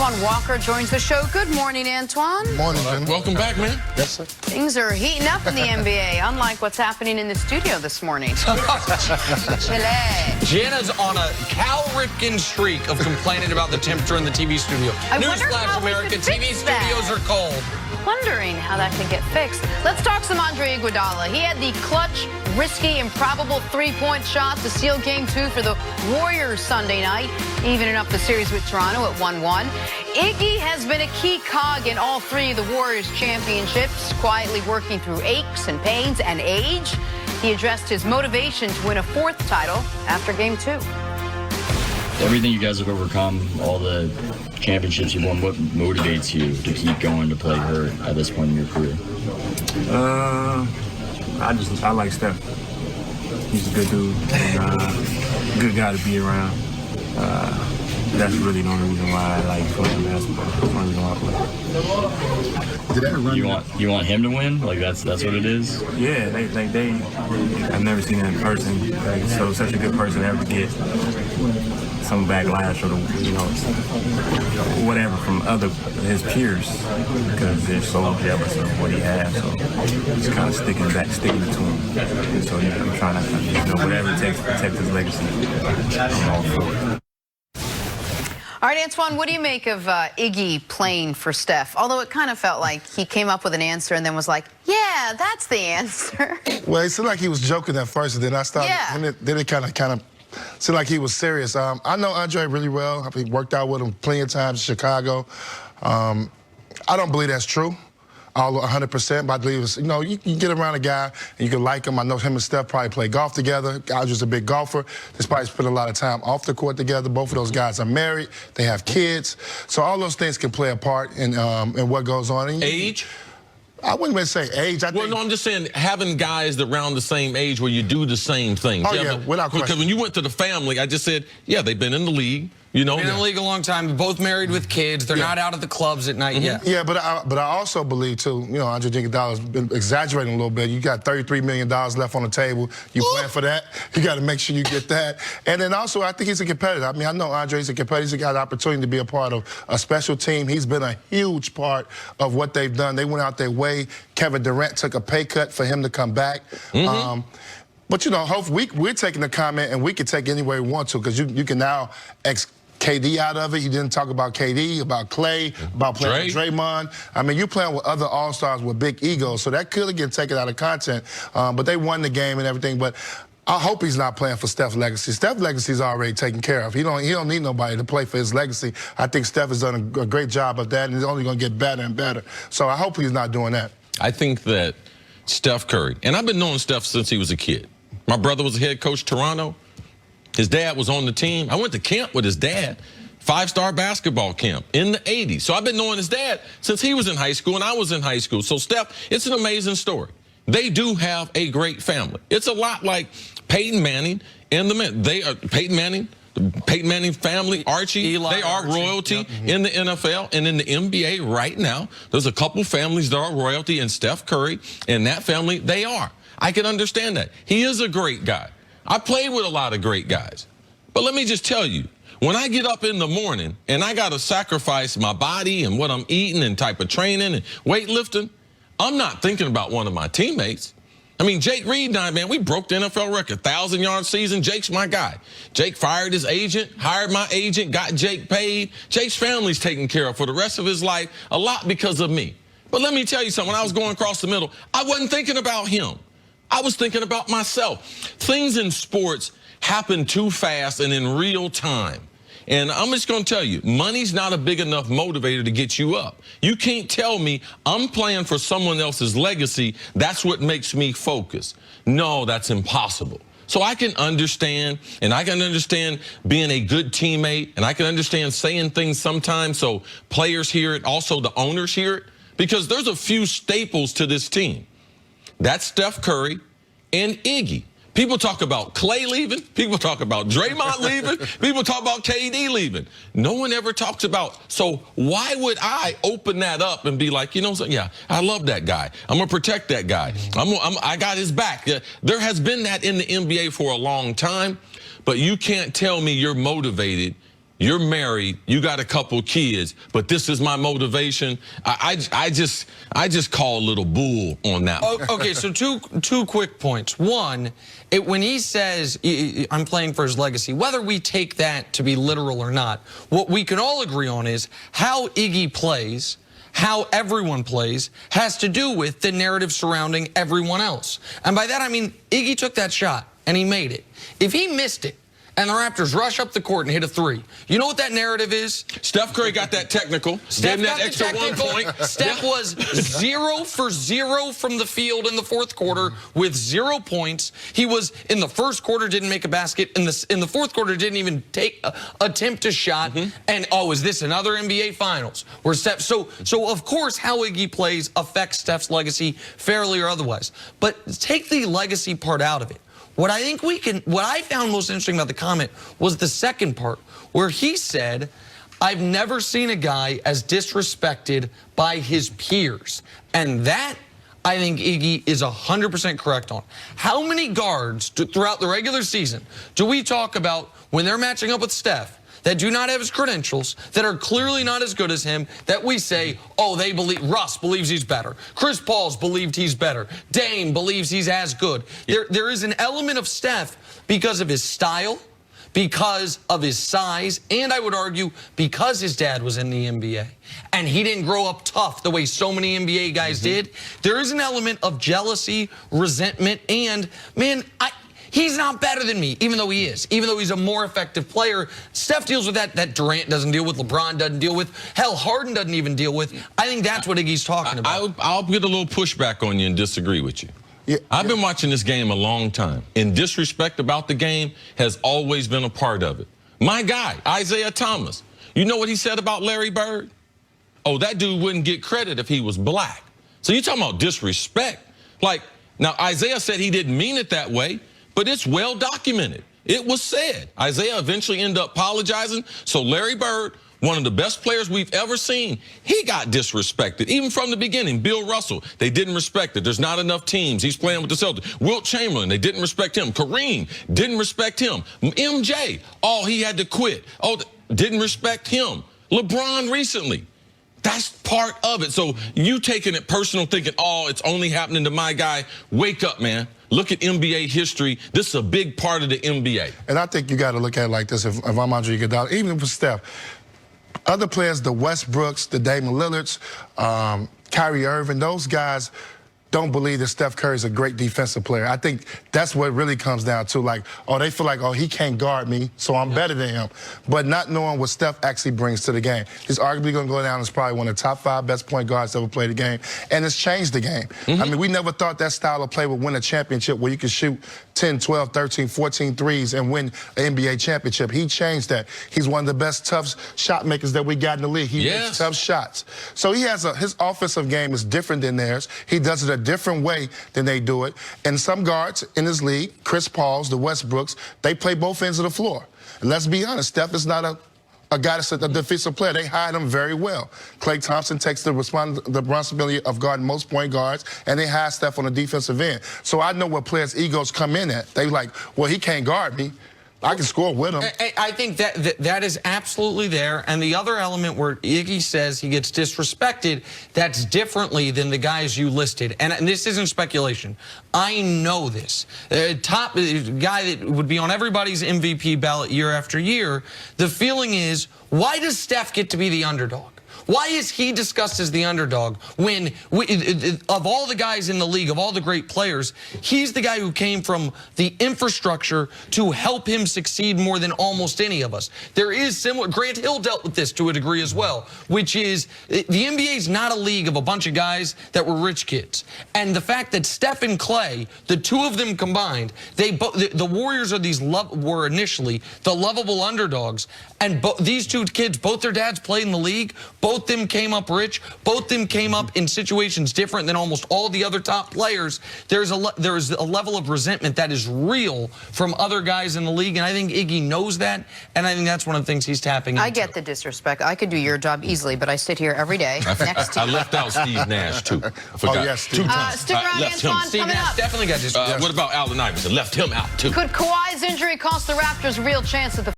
Antoine Walker joins the show. Good morning, Antoine. Morning, Jim. Welcome back, man. Yes, sir. Things are heating up in the NBA, unlike what's happening in the studio this morning. Chile. Jenna's on a Cal Ripken streak of complaining about the temperature in the TV studio. Newsflash, America, TV studios are cold. Wondering how that could get fixed. Let's talk some Andre Iguodala. He had the clutch, risky, improbable three-point shot to seal Game 2 for the Warriors Sunday night, evening up the series with Toronto at 1-1. Iggy has been a key cog in all three of the Warriors championships, quietly working through aches and pains and age. He addressed his motivation to win a fourth title after Game 2. Everything you guys have overcome, all the championships you've won, what motivates you to keep going to play hurt at this point in your career? I like Steph. He's a good dude, and, good guy to be around. That's really the only reason why I like playing basketball. That's the only reason why I play. Did that run You want him to win? Like that's what it is? Yeah, they I've never seen him in person. Like, so such a good person to ever get some backlash or whatever from his peers because they're so jealous of what he has. So he's kind of sticking it to him. And so I'm trying to whatever it takes to protect his legacy. I'm all for it. All right, Antoine, what do you make of Iggy playing for Steph? Although it kind of felt like he came up with an answer and then was like, yeah, that's the answer. Well, it seemed like he was joking at first, and then I started, and then it kind of seemed like he was serious. I know Andre really well. I've worked out with him plenty of times in Chicago. I don't believe that's true. All 100%, but I believe it's, you can get around a guy and you can like him. I know him and Steph probably play golf together. I was just a big golfer. They probably spend a lot of time off the court together. Both of those guys are married. They have kids. So all those things can play a part in what goes on. And age? I wouldn't even say age. Well, no, I'm just saying having guys around the same age where you do the same things. Oh, yeah, without question. Because when you went to the family, I just said, yeah, they've been in the league. Been in the league a long time, both married with kids. They're not out at the clubs at night yet. Yeah, but I also believe, too, Andre Iguodala's been exaggerating a little bit. You got $33 million left on the table. You plan for that. You got to make sure you get that. And then also, I think he's a competitor. I mean, I know Andre's a competitor. He's got an opportunity to be a part of a special team. He's been a huge part of what they've done. They went out their way. Kevin Durant took a pay cut for him to come back. But, hopefully we're taking the comment, and we can take it any way we want to, because you can now KD out of it. You didn't talk about KD, about Clay, about playing with Draymond. I mean, you're playing with other all-stars with big egos, so that could get taken out of content. But they won the game and everything. But I hope he's not playing for Steph's legacy. Steph's legacy is already taken care of. He don't need nobody to play for his legacy. I think Steph has done a great job of that, and he's only going to get better and better. So I hope he's not doing that. I think that Steph Curry, and I've been knowing Steph since he was a kid. My brother was a head coach Toronto. His dad was on the team. I went to camp with his dad, 5-star basketball camp in the 80s. So I've been knowing his dad since he was in high school and I was in high school. So, Steph, it's an amazing story. They do have a great family. It's a lot like Peyton Manning and the men. They are Peyton Manning, the Peyton Manning family, Archie. Eli, they are royalty in the NFL and in the NBA right now. There's a couple families that are royalty, and Steph Curry and that family, they are. I can understand that. He is a great guy. I played with a lot of great guys. But let me just tell you, when I get up in the morning and I got to sacrifice my body and what I'm eating and type of training and weightlifting, I'm not thinking about one of my teammates. I mean, Jake Reed and I, man, we broke the NFL record, 1,000-yard season. Jake's my guy. Jake fired his agent, hired my agent, got Jake paid. Jake's family's taken care of for the rest of his life, a lot because of me. But let me tell you something. When I was going across the middle, I wasn't thinking about him. I was thinking about myself. Things in sports happen too fast and in real time. And I'm just going to tell you, money's not a big enough motivator to get you up. You can't tell me I'm playing for someone else's legacy. That's what makes me focus. No, that's impossible. So I can understand, and I can understand being a good teammate, and I can understand saying things sometimes so players hear it, also the owners hear it, because there's a few staples to this team. That's Steph Curry and Iggy. People talk about Clay leaving. People talk about Draymond leaving. People talk about KD leaving. No one ever talks about, so why would I open that up and be like, yeah, I love that guy. I'm going to protect that guy. I got his back. There has been that in the NBA for a long time, but you can't tell me you're motivated you're married, you got a couple kids, but this is my motivation. I just call a little bull on that. Okay, so two quick points. One, when he says I'm playing for his legacy, whether we take that to be literal or not, what we can all agree on is how Iggy plays, how everyone plays, has to do with the narrative surrounding everyone else. And by that I mean Iggy took that shot and he made it. If he missed it, and the Raptors rush up the court and hit a three, you know what that narrative is? Steph Curry got that technical. Steph got that extra the technical. 1 point. Steph was 0 for 0 from the field in the fourth quarter with 0 points. He was in the first quarter, didn't make a basket. In the fourth quarter, didn't even attempt a shot. And is this another NBA Finals where Steph? So of course, how Iggy plays affects Steph's legacy, fairly or otherwise. But take the legacy part out of it. What I found most interesting about the comment was the second part, where he said, I've never seen a guy as disrespected by his peers. And that, I think Iggy is 100% correct on. How many guards throughout the regular season do we talk about when they're matching up with Steph that do not have his credentials, that are clearly not as good as him, that we say, they believe, Russ believes he's better. Chris Paul's believed he's better. Dame believes he's as good. There is an element of Steph because of his style, because of his size, and I would argue because his dad was in the NBA. And he didn't grow up tough the way so many NBA guys did. There is an element of jealousy, resentment, and, man, he's not better than me, even though he is. Even though he's a more effective player, Steph deals with that Durant doesn't deal with, LeBron doesn't deal with, hell, Harden doesn't even deal with. I think that's what Iggy's talking about. I'll get a little pushback on you and disagree with you. Yeah, I've been watching this game a long time, and disrespect about the game has always been a part of it. My guy, Isaiah Thomas, you know what he said about Larry Bird? That dude wouldn't get credit if he was black. So you're talking about disrespect. Now, Isaiah said he didn't mean it that way, but it's well documented. It was said. Isaiah eventually ended up apologizing. So Larry Bird, one of the best players we've ever seen, he got disrespected. Even from the beginning, Bill Russell, they didn't respect it. There's not enough teams. He's playing with the Celtics. Wilt Chamberlain, they didn't respect him. Kareem, didn't respect him. MJ, he had to quit. Didn't respect him. LeBron recently. That's part of it. So you taking it personal, thinking, it's only happening to my guy. Wake up, man. Look at NBA history. This is a big part of the NBA. And I think you got to look at it like this. If I'm Andre Iguodala, even for Steph, other players, the Westbrooks, the Damian Lillards, Kyrie Irving, those guys don't believe that Steph Curry is a great defensive player. I think that's what it really comes down to. They feel like, he can't guard me, so I'm better than him. But not knowing what Steph actually brings to the game. He's arguably going to go down as probably one of the top 5 best point guards to ever play the game. And it's changed the game. I mean, we never thought that style of play would win a championship where you could shoot 10, 12, 13, 14 threes and win an NBA championship. He changed that. He's one of the best tough shot makers that we got in the league. He makes tough shots. So he has his offensive game is different than theirs. He does it a different way than they do it. And some guards in his league, Chris Paul's, the Westbrooks, they play both ends of the floor. And let's be honest, Steph is not a guy that's a defensive player. They hide him very well. Klay Thompson takes the responsibility of guarding most point guards, and they hide Steph on the defensive end. So I know where players' egos come in at. They like, he can't guard me. I can score with him. I think that is absolutely there. And the other element where Iggy says he gets disrespected, that's differently than the guys you listed. And this isn't speculation. I know this. Top guy that would be on everybody's MVP ballot year after year, the feeling is, why does Steph get to be the underdog? Why is he discussed as the underdog when, of all the guys in the league, of all the great players, he's the guy who came from the infrastructure to help him succeed more than almost any of us? There is similar, Grant Hill dealt with this to a degree as well, which is the NBA is not a league of a bunch of guys that were rich kids. And the fact that Steph and Klay, the two of them combined, the Warriors were initially the lovable underdogs. And these two kids, both their dads played in the league. Both them came up rich. Both them came up in situations different than almost all the other top players. There is a level of resentment that is real from other guys in the league, and I think Iggy knows that, and I think that's one of the things he's tapping into. I get the disrespect. I could do your job easily, but I sit here every day next to you. I left out Steve Nash, too. I forgot. Yes, Steve. 2 times. Stick around, Antoine, Steve coming Nash up. definitely got disrespect. What about Allen Iverson? Left him out, too. Could Kawhi's injury cost the Raptors a real chance at the